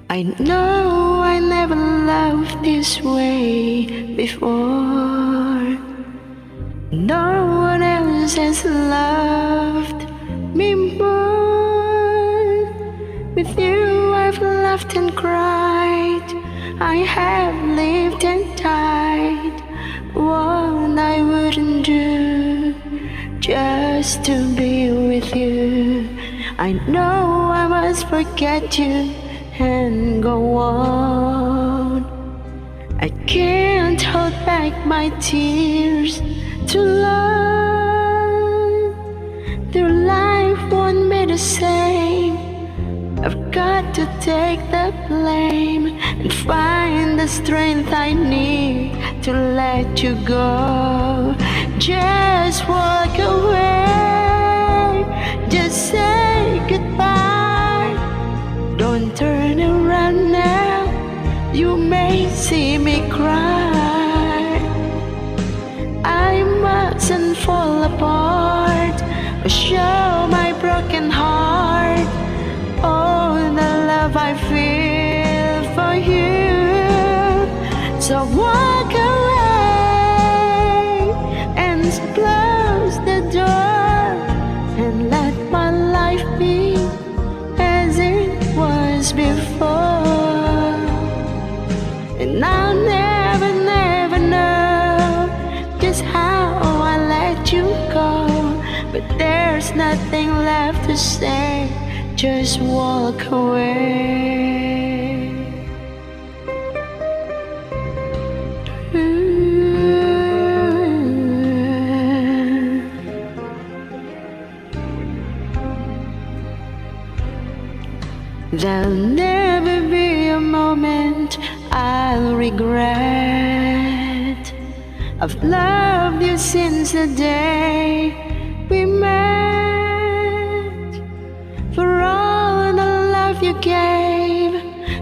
I know I never loved this way before. No one else has loved me more. With you I've laughed and cried, I have lived and died. What I wouldn't do just to be with you. I know I must forget you and go on. I can't hold back my tears to love. Their life won't be the same. I've got to take the blame and find the strength I need to let you go. Just walk away, just say goodbye. Don't turn around now, you may see me cry. I mustn't fall apart or show my broken heart. Oh, the love I feel for you. So walk away and close the door and let my life be as it was before. And I'll never, never know just how I let you go. But there's nothing left to say, just walk away. There'll never be a moment I'll regret. I've loved you since the day we met. For all the love you gave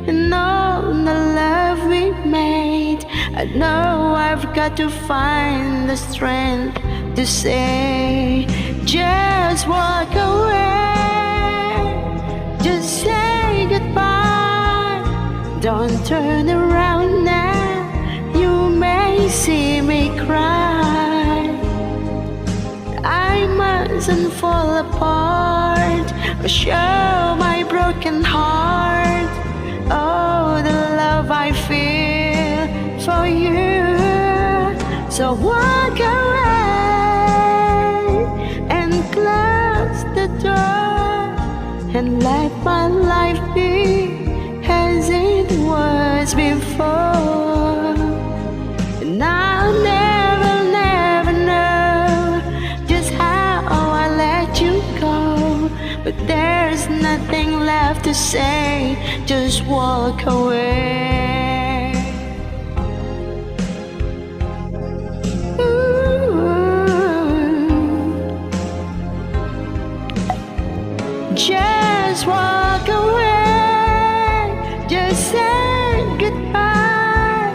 and all the love we made, I know I've got to find the strength to say, just walk away, just say goodbye. Don't turn around now, you may see me cry. I mustn't fall apart or show my broken heart. Oh, the love I feel for you. So walk away and close the door and let my life be as it was before. And I'll never, never know just how I let you go. But there's nothing left to say, just walk away. Just walk away, just say goodbye.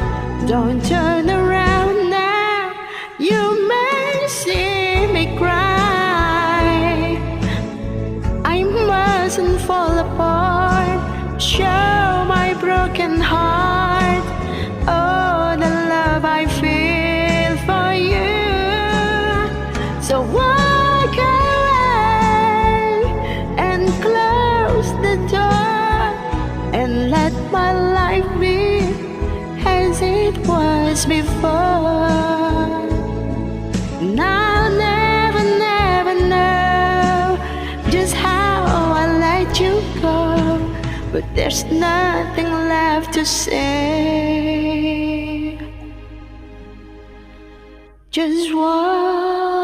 Don't turn around now, you may see me cry. I mustn't fall apart, show my broken heart. Oh, the love I feel for you. So walk away and close the door and let my life be as it was before. And I'll never, never know just how I let you go. But there's nothing left to say, just walk